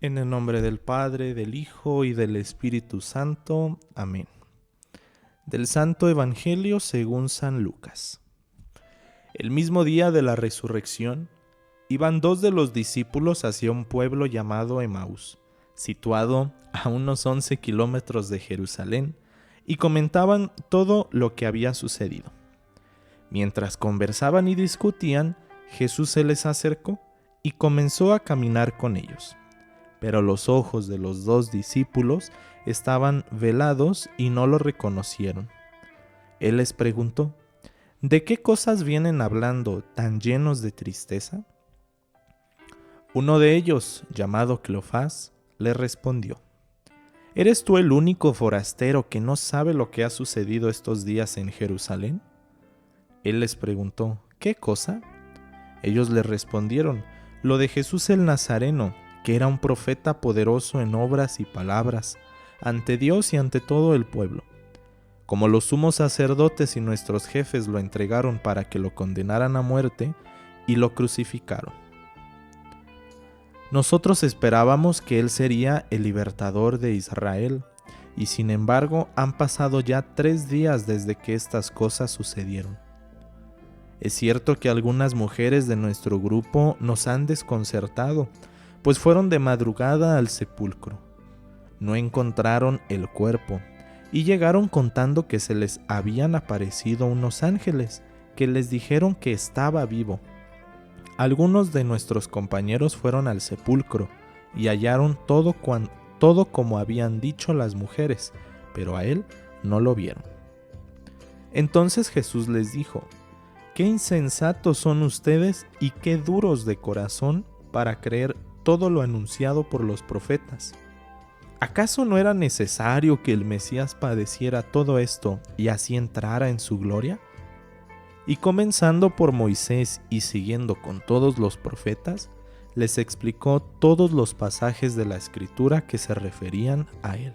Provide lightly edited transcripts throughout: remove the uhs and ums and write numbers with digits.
En el nombre del Padre, del Hijo y del Espíritu Santo. Amén. Del Santo Evangelio según San Lucas. El mismo día de la resurrección, iban dos de los discípulos hacia un pueblo llamado Emaús, situado a unos 11 kilómetros de Jerusalén, y comentaban todo lo que había sucedido. Mientras conversaban y discutían, Jesús se les acercó y comenzó a caminar con ellos. Pero los ojos de los dos discípulos estaban velados y no lo reconocieron. Él les preguntó: ¿de qué cosas vienen hablando tan llenos de tristeza? Uno de ellos, llamado Cleofás, le respondió: ¿eres tú el único forastero que no sabe lo que ha sucedido estos días en Jerusalén? Él les preguntó: ¿qué cosa? Ellos le respondieron: lo de Jesús el Nazareno, que era un profeta poderoso en obras y palabras, ante Dios y ante todo el pueblo. Como los sumos sacerdotes y nuestros jefes lo entregaron para que lo condenaran a muerte, y lo crucificaron. Nosotros esperábamos que él sería el libertador de Israel, y sin embargo han pasado ya 3 días desde que estas cosas sucedieron. Es cierto que algunas mujeres de nuestro grupo nos han desconcertado, pues fueron de madrugada al sepulcro. No encontraron el cuerpo y llegaron contando que se les habían aparecido unos ángeles que les dijeron que estaba vivo. Algunos de nuestros compañeros fueron al sepulcro y hallaron todo como habían dicho las mujeres, pero a él no lo vieron. Entonces Jesús les dijo: «Qué insensatos son ustedes y qué duros de corazón para creer todo lo anunciado por los profetas. ¿Acaso no era necesario que el Mesías padeciera todo esto y así entrara en su gloria? Y comenzando por Moisés y siguiendo con todos los profetas, les explicó todos los pasajes de la Escritura que se referían a él.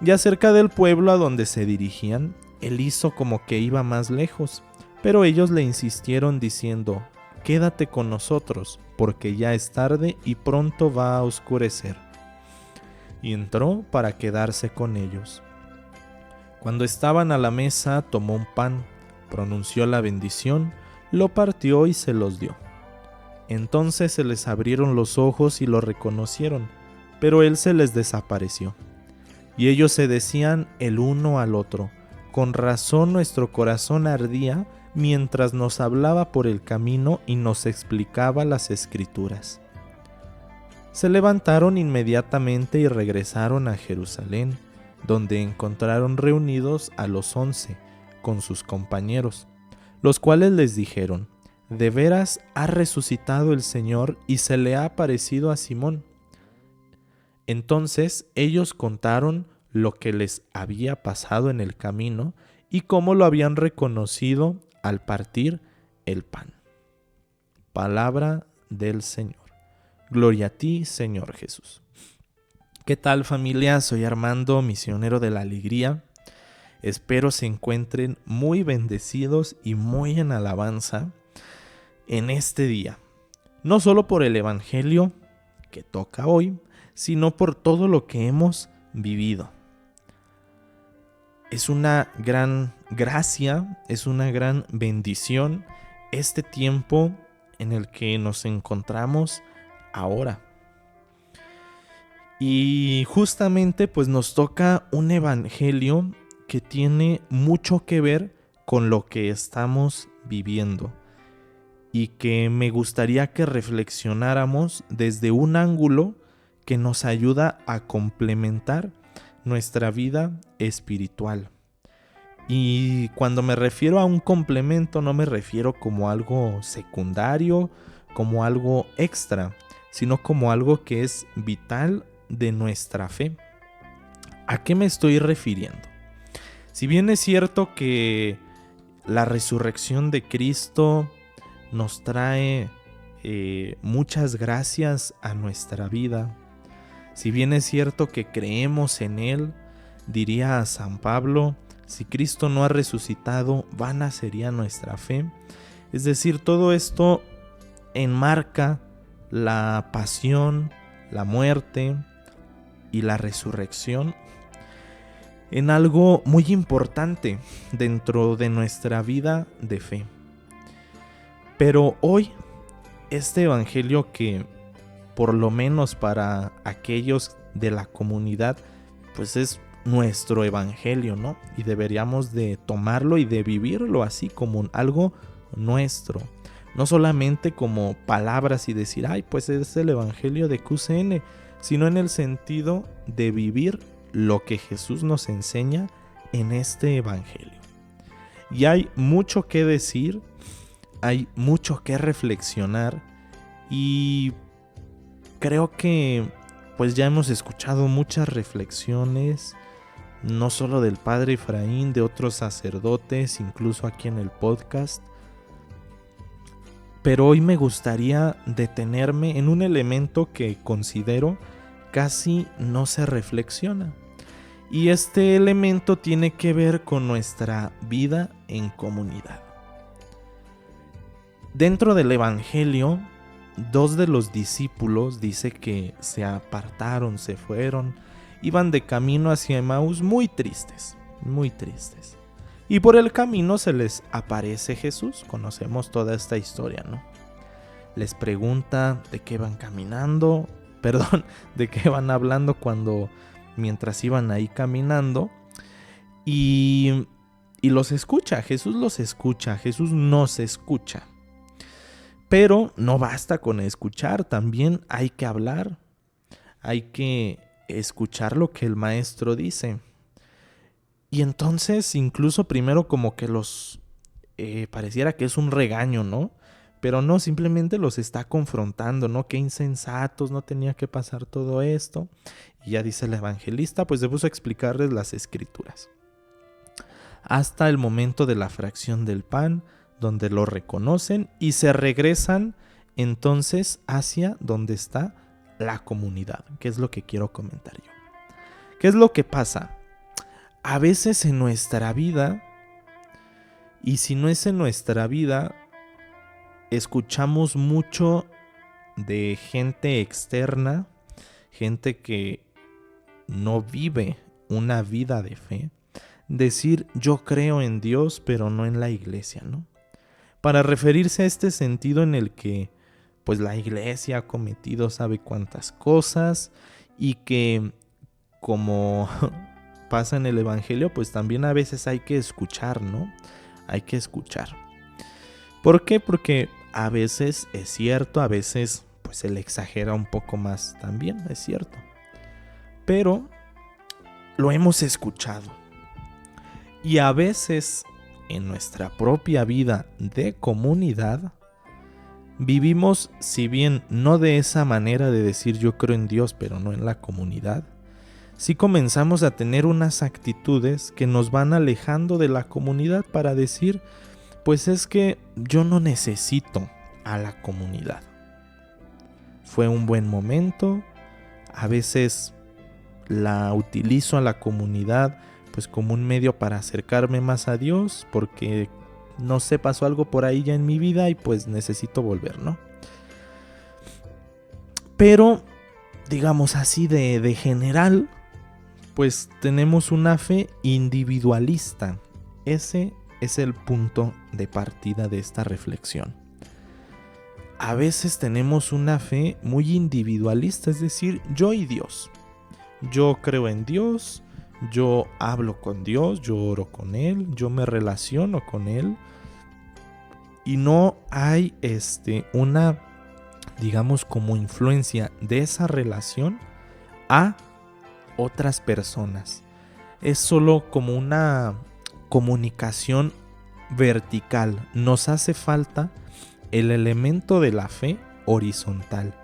Ya cerca del pueblo a donde se dirigían, él hizo como que iba más lejos, pero ellos le insistieron diciendo: «Quédate con nosotros, porque ya es tarde y pronto va a oscurecer». Y entró para quedarse con ellos. Cuando estaban a la mesa, tomó un pan, pronunció la bendición, lo partió y se los dio. Entonces se les abrieron los ojos y lo reconocieron, pero él se les desapareció. Y ellos se decían el uno al otro: «Con razón nuestro corazón ardía mientras nos hablaba por el camino y nos explicaba las Escrituras». Se levantaron inmediatamente y regresaron a Jerusalén, donde encontraron reunidos a los 11 con sus compañeros, los cuales les dijeron: «De veras ha resucitado el Señor y se le ha aparecido a Simón». Entonces ellos contaron lo que les había pasado en el camino y cómo lo habían reconocido al partir el pan. Palabra del Señor. Gloria a ti, Señor Jesús. ¿Qué tal, familia? Soy Armando, misionero de la alegría. Espero se encuentren muy bendecidos y muy en alabanza en este día. No solo por el Evangelio que toca hoy, sino por todo lo que hemos vivido. Es una gran gracia, es una gran bendición este tiempo en el que nos encontramos ahora. Y justamente pues nos toca un evangelio que tiene mucho que ver con lo que estamos viviendo y que me gustaría que reflexionáramos desde un ángulo que nos ayuda a complementar nuestra vida espiritual. Y cuando me refiero a un complemento, no me refiero como algo secundario, como algo extra, sino como algo que es vital de nuestra fe. ¿A qué me estoy refiriendo? Si bien es cierto que la resurrección de Cristo nos trae muchas gracias a nuestra vida, si bien es cierto que creemos en Él, diría a San Pablo: si Cristo no ha resucitado, vana sería nuestra fe. Es decir, todo esto enmarca la pasión, la muerte y la resurrección en algo muy importante dentro de nuestra vida de fe. Pero hoy, este evangelio que, por lo menos para aquellos de la comunidad, pues es nuestro evangelio, ¿no? Y deberíamos de tomarlo y de vivirlo así como algo nuestro. No solamente como palabras y decir, ay, pues es el evangelio de QCN, sino en el sentido de vivir lo que Jesús nos enseña en este evangelio. Y hay mucho que decir, hay mucho que reflexionar y creo que pues ya hemos escuchado muchas reflexiones, no solo del padre Efraín, de otros sacerdotes, incluso aquí en el podcast. Pero hoy me gustaría detenerme en un elemento que considero casi no se reflexiona. Y este elemento tiene que ver con nuestra vida en comunidad. Dentro del evangelio, 2 de los discípulos dice que se apartaron, se fueron, iban de camino hacia Emaús muy tristes, muy tristes. Y por el camino se les aparece Jesús, conocemos toda esta historia, ¿no? Les pregunta de qué van caminando, de qué van hablando mientras iban ahí caminando, y los escucha, Jesús los escucha, Jesús nos escucha. Pero no basta con escuchar, también hay que hablar, hay que escuchar lo que el maestro dice. Y entonces incluso primero como que pareciera que es un regaño, ¿no? Pero no, simplemente los está confrontando, ¿no? Qué insensatos, no tenía que pasar todo esto. Y ya dice el evangelista, pues se puso a explicarles las escrituras. Hasta el momento de la fracción del pan, donde lo reconocen y se regresan entonces hacia donde está la comunidad, que es lo que quiero comentar yo. ¿Qué es lo que pasa? A veces en nuestra vida, y si no es en nuestra vida, escuchamos mucho de gente externa, gente que no vive una vida de fe, decir yo creo en Dios pero no en la iglesia, ¿no? Para referirse a este sentido en el que pues la iglesia ha cometido sabe cuántas cosas y que como pasa en el evangelio pues también a veces hay que escuchar, ¿no? Hay que escuchar. ¿Por qué? Porque a veces es cierto, a veces pues se le exagera un poco más también, es cierto. Pero lo hemos escuchado. Y a veces en nuestra propia vida de comunidad vivimos, si bien no de esa manera de decir yo creo en Dios pero no en la comunidad, sí comenzamos a tener unas actitudes que nos van alejando de la comunidad para decir pues es que yo no necesito a la comunidad. Fue un buen momento, a veces la utilizo a la comunidad pues como un medio para acercarme más a Dios, porque no sé, pasó algo por ahí ya en mi vida y pues necesito volver, ¿no? Pero, digamos así de general, pues tenemos una fe individualista. Ese es el punto de partida de esta reflexión. A veces tenemos una fe muy individualista, es decir, yo y Dios. Yo creo en Dios, yo hablo con Dios, yo oro con Él, yo me relaciono con Él. Y no hay una, digamos, como influencia de esa relación a otras personas. Es solo como una comunicación vertical. Nos hace falta el elemento de la fe horizontal.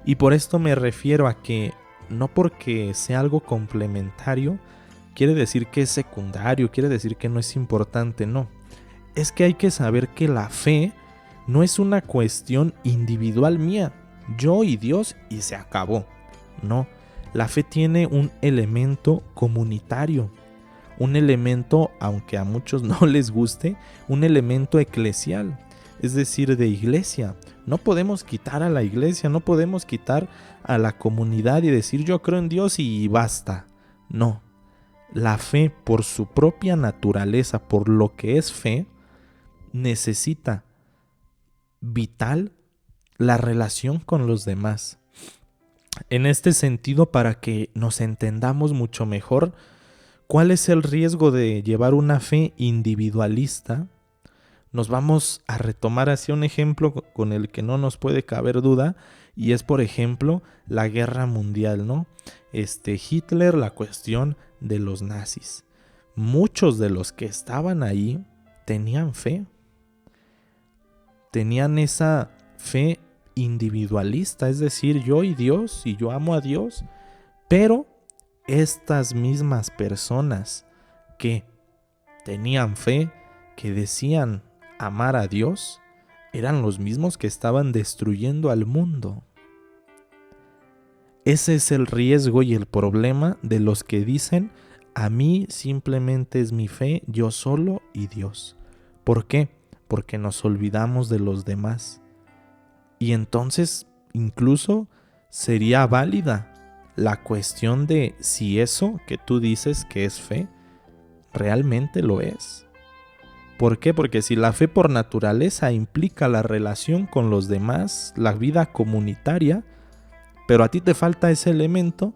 Y por esto me refiero a que no porque sea algo complementario quiere decir que es secundario, quiere decir que no es importante, no. Es que hay que saber que la fe no es una cuestión individual mía, yo y Dios y se acabó. No, la fe tiene un elemento comunitario, un elemento, aunque a muchos no les guste, un elemento eclesial, es decir, de iglesia. No podemos quitar a la iglesia, no podemos quitar a la comunidad y decir yo creo en Dios y basta. No, la fe por su propia naturaleza, por lo que es fe, necesita vital la relación con los demás. En este sentido, para que nos entendamos mucho mejor, ¿cuál es el riesgo de llevar una fe individualista? Nos vamos a retomar hacia un ejemplo con el que no nos puede caber duda, y es, por ejemplo, la guerra mundial, ¿no? Hitler, la cuestión de los nazis. Muchos de los que estaban ahí tenían fe. Tenían esa fe individualista, es decir, yo y Dios, y yo amo a Dios, pero estas mismas personas que tenían fe, que decían amar a Dios, eran los mismos que estaban destruyendo al mundo. Ese es el riesgo y el problema de los que dicen, a mí simplemente es mi fe, yo solo y Dios. ¿Por qué? Porque nos olvidamos de los demás. Y entonces incluso sería válida la cuestión de si eso que tú dices que es fe, realmente lo es. ¿Por qué? Porque si la fe por naturaleza implica la relación con los demás, la vida comunitaria, pero a ti te falta ese elemento,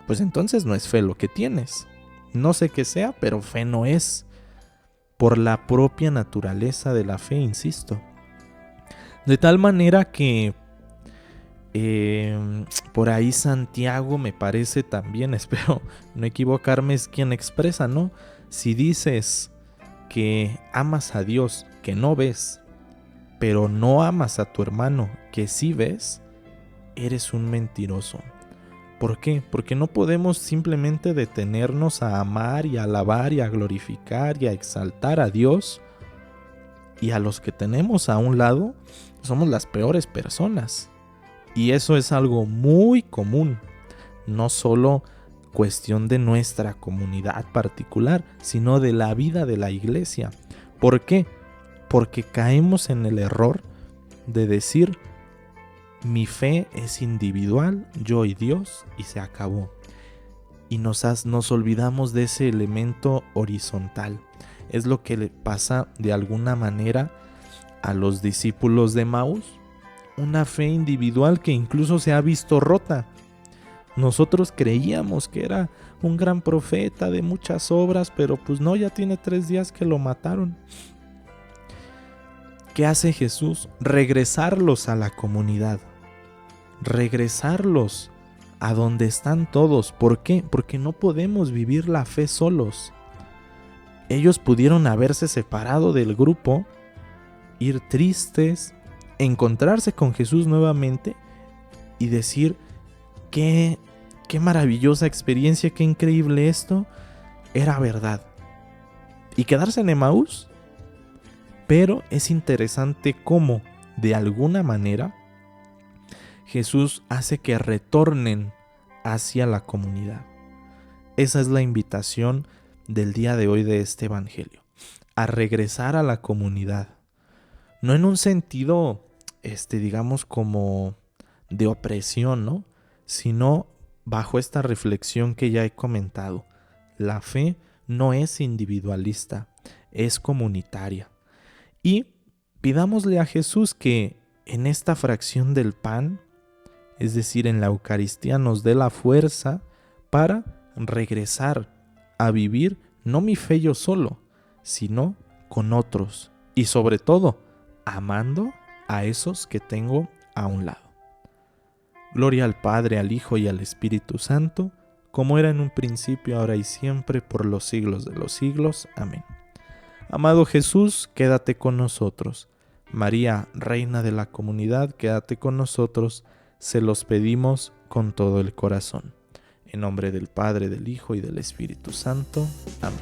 pues entonces no es fe lo que tienes. No sé qué sea, pero fe no es. Por la propia naturaleza de la fe, insisto. De tal manera que por ahí Santiago, me parece también, espero no equivocarme, es quien expresa, ¿no? Si dices que amas a Dios que no ves, pero no amas a tu hermano que sí ves, eres un mentiroso. ¿Por qué? Porque no podemos simplemente detenernos a amar y a alabar y a glorificar y a exaltar a Dios, y a los que tenemos a un lado somos las peores personas. Y eso es algo muy común, no solo cuestión de nuestra comunidad particular, sino de la vida de la iglesia. ¿Por qué? Porque caemos en el error de decir, mi fe es individual, yo y Dios, y se acabó. Y nos olvidamos de ese elemento horizontal. Es lo que le pasa de alguna manera a los discípulos de Emaús. Una fe individual que incluso se ha visto rota. Nosotros creíamos que era un gran profeta de muchas obras, pero pues no, ya tiene 3 días que lo mataron. ¿Qué hace Jesús? Regresarlos a la comunidad. Regresarlos a donde están todos. ¿Por qué? Porque no podemos vivir la fe solos. Ellos pudieron haberse separado del grupo, ir tristes, encontrarse con Jesús nuevamente y decir, qué maravillosa experiencia, qué increíble esto, era verdad. Y quedarse en Emaús. Pero es interesante cómo, de alguna manera, Jesús hace que retornen hacia la comunidad. Esa es la invitación del día de hoy de este evangelio, a regresar a la comunidad. No en un sentido, digamos, como de opresión, ¿no? Sino bajo esta reflexión que ya he comentado. La fe no es individualista, es comunitaria. Y pidámosle a Jesús que en esta fracción del pan, es decir, en la Eucaristía, nos dé la fuerza para regresar a vivir no mi fe yo solo, sino con otros. Y sobre todo, amando a esos que tengo a un lado. Gloria al Padre, al Hijo y al Espíritu Santo, como era en un principio, ahora y siempre, por los siglos de los siglos. Amén. Amado Jesús, quédate con nosotros. María, Reina de la comunidad, quédate con nosotros. Se los pedimos con todo el corazón. En nombre del Padre, del Hijo y del Espíritu Santo. Amén.